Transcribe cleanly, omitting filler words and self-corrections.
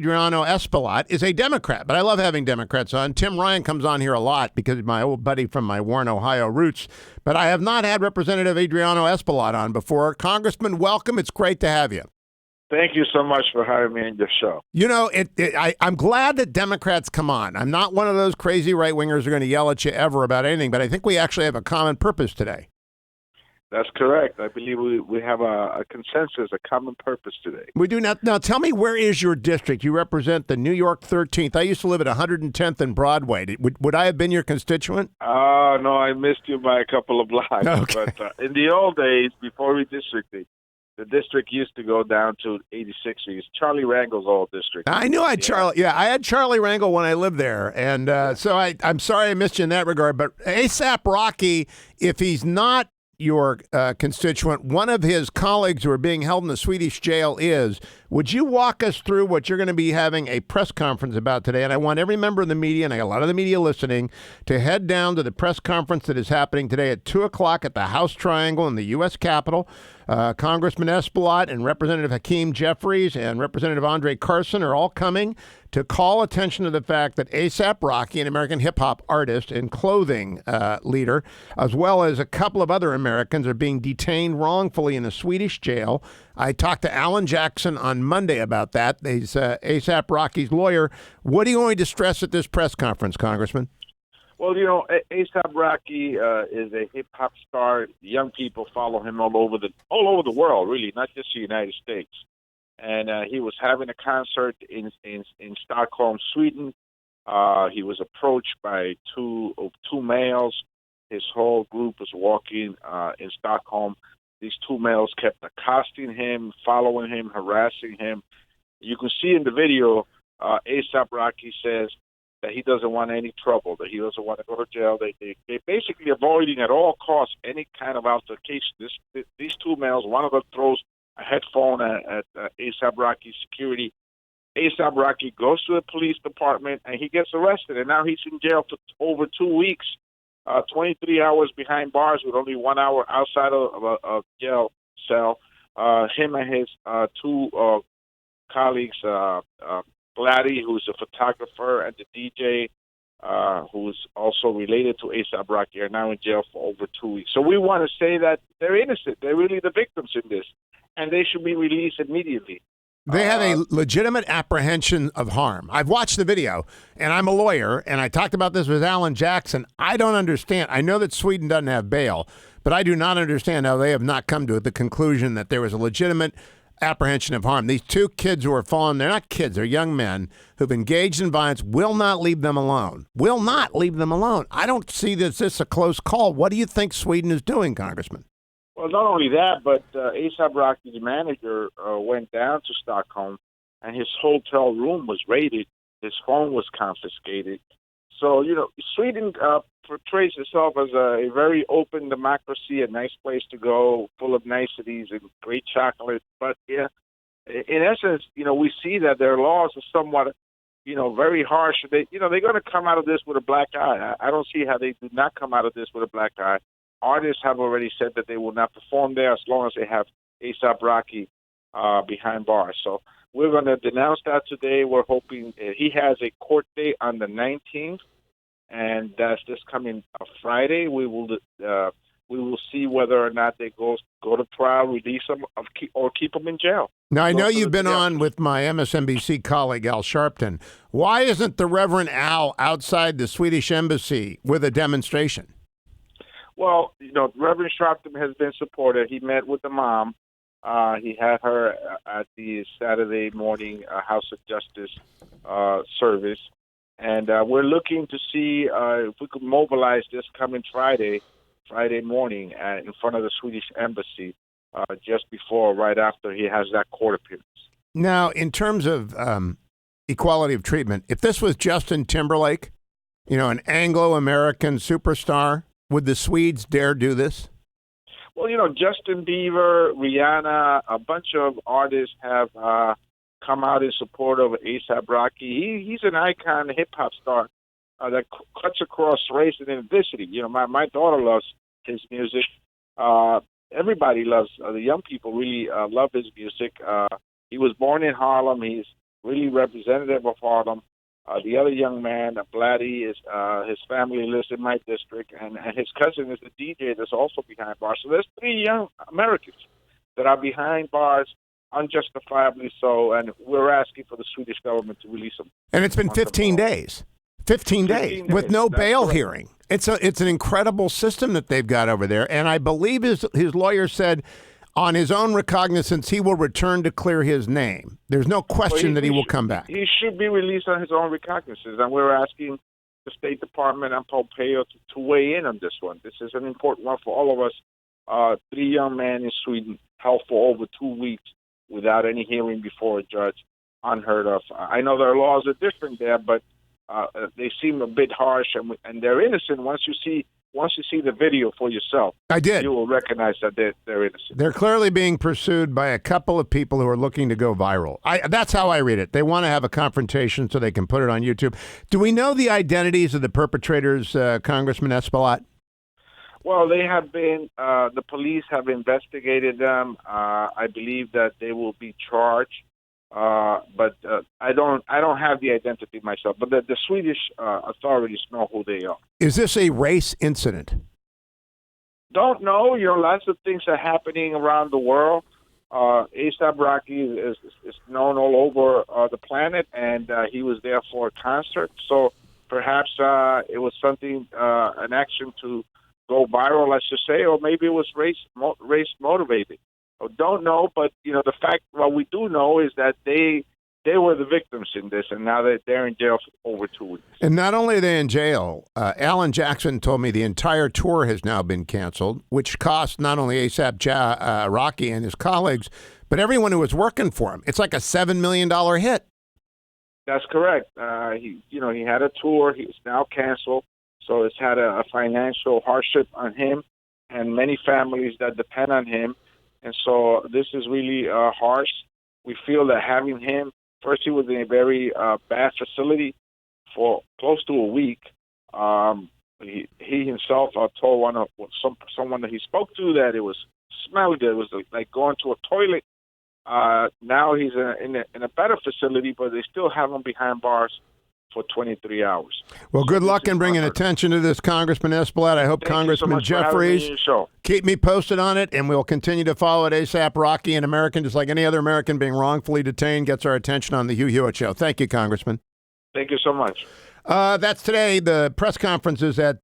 Adriano Espaillat is a Democrat, but I love having Democrats on. Tim Ryan comes on here a lot because he's my old buddy from my Warren, Ohio roots. But I have not had Representative Adriano Espaillat on before. Congressman, welcome. It's great to have you. Thank you so much for having me on your show. You know, I'm glad that Democrats come on. I'm not one of those crazy right-wingers who are going to yell at you ever about anything, but I think we actually have a common purpose today. That's correct. I believe we have a consensus, a common purpose today. We do. Now, tell me, where is your district? You represent the New York 13th. I used to live at 110th and Broadway. Would I have been your constituent? No, I missed you by a couple of blocks. Okay. But in the old days, before redistricting, the district used to go down to 86. So it's Charlie Rangel's old district. I knew I had Charlie. Yeah, I had Charlie Rangel when I lived there. And so I'm sorry I missed you in that regard. But ASAP Rocky, if he's not your constituent, one of his colleagues who are being held in the Swedish jail is. Would you walk us through what you're going to be having a press conference about today? And I want every member of the media, and I got a lot of the media listening, to head down to the press conference that is happening today at 2 o'clock at the House Triangle in the U.S. Capitol. Congressman Espaillat and Representative Hakeem Jeffries and Representative Andre Carson are all coming to call attention to the fact that ASAP Rocky, an American hip-hop artist and clothing leader, as well as a couple of other Americans, are being detained wrongfully in a Swedish jail. I talked to Alan Jackson on Monday about that. He's ASAP Rocky's lawyer. What are you going to stress at this press conference, Congressman? Well, you know, ASAP Rocky is a hip hop star. Young people follow him all over the world, really, not just the United States. And he was having a concert in Stockholm, Sweden. He was approached by two males. His whole group was walking in Stockholm. These two males kept accosting him, following him, harassing him. You can see in the video, ASAP Rocky says that he doesn't want any trouble, that he doesn't want to go to jail. They're basically avoiding at all costs any kind of altercation. These two males, one of them throws a headphone at ASAP Rocky's security. ASAP Rocky goes to the police department, and he gets arrested. And now he's in jail for over 2 weeks, 23 hours behind bars with only 1 hour outside of a jail cell. Him and his two colleagues, Gladdy, who's a photographer, and the DJ, who's also related to ASAP Rocky, are now in jail for over 2 weeks. So we want to say that they're innocent. They're really the victims in this, and they should be released immediately. They have a legitimate apprehension of harm. I've watched the video, and I'm a lawyer, and I talked about this with Alan Jackson. I don't understand. I know that Sweden doesn't have bail, but I do not understand how they have not come to the conclusion that there was a legitimate apprehension of harm. These two kids who are fallen, they're not kids, they're young men who've engaged in violence, will not leave them alone. Will not leave them alone. I don't see this a close call. What do you think Sweden is doing, Congressman? Well, not only that, but ASAP Rocky's manager went down to Stockholm, and his hotel room was raided. His phone was confiscated. So, you know, Sweden portrays itself as a very open democracy, a nice place to go, full of niceties and great chocolate. But, yeah, in essence, you know, we see that their laws are somewhat, you know, very harsh. They're going to come out of this with a black eye. I don't see how they do not come out of this with a black eye. Artists have already said that they will not perform there as long as they have ASAP Rocky behind bars. So we're going to denounce that today. We're hoping he has a court date on the 19th, and that's this coming Friday. We will see whether or not they go to trial, release them, or keep them in jail. Now, I know you've been on with my MSNBC colleague, Al Sharpton. Why isn't the Reverend Al outside the Swedish embassy with a demonstration? Well, you know, Reverend Sharpton has been supportive. He met with the mom. He had her at the Saturday morning House of Justice service. And we're looking to see if we could mobilize this coming Friday morning in front of the Swedish embassy just before, right after he has that court appearance. Now, in terms of equality of treatment, if this was Justin Timberlake, you know, an Anglo-American superstar, would the Swedes dare do this? Well, you know, Justin Bieber, Rihanna, a bunch of artists have come out in support of ASAP Rocky. He's an icon, hip-hop star that cuts across race and ethnicity. You know, my daughter loves his music. Everybody loves, the young people really love his music. He was born in Harlem. He's really representative of Harlem. The other young man, Blatty, is his family lives in my district, and his cousin is the DJ that's also behind bars. So there's 3 young Americans that are behind bars unjustifiably so, and we're asking for the Swedish government to release them. And it's been 15 days. 15 days with no bail hearing. It's an incredible system that they've got over there. And I believe his lawyer said on his own recognizance, he will return to clear his name. There's no question that he will come back. He should be released on his own recognizance. And we're asking the State Department and Pompeo to weigh in on this one. This is an important one for all of us. 3 young men in Sweden held for over 2 weeks without any hearing before a judge. Unheard of. I know their laws are different there, but they seem a bit harsh, and they're innocent. Once you see the video for yourself, I did. You will recognize that they're innocent. They're clearly being pursued by a couple of people who are looking to go viral. That's how I read it. They want to have a confrontation so they can put it on YouTube. Do we know the identities of the perpetrators, Congressman Espaillat? Well, they have been. The police have investigated them. I believe that they will be charged. But I don't have the identity myself. But the Swedish authorities know who they are. Is this a race incident? Don't know. Lots of things are happening around the world. A$AP Rocky is known all over the planet, and he was there for a concert. So perhaps it was something, an action to go viral, let's just say, or maybe it was race motivated. Don't know, but the fact, what we do know is that they were the victims in this, and now they're in jail for over 2 weeks. And not only are they in jail, Alan Jackson told me the entire tour has now been canceled, which cost not only A$AP Rocky and his colleagues, but everyone who was working for him. It's like a $7 million hit. That's correct. He had a tour. He's now canceled, so it's had a financial hardship on him and many families that depend on him. And so this is really harsh. We feel that having him, first he was in a very bad facility for close to a week. He himself told someone that he spoke to that it was smelly. It was like going to a toilet. Now he's in a better facility, but they still have him behind bars for 23 hours. Well, good luck in bringing attention to this, Congressman Espaillat. I hope Congressman Jeffries keep me posted on it, and we'll continue to follow it. A$AP Rocky, an American, just like any other American being wrongfully detained, gets our attention on the Hugh Hewitt Show. Thank you, Congressman. Thank you so much. That's today. The press conference is at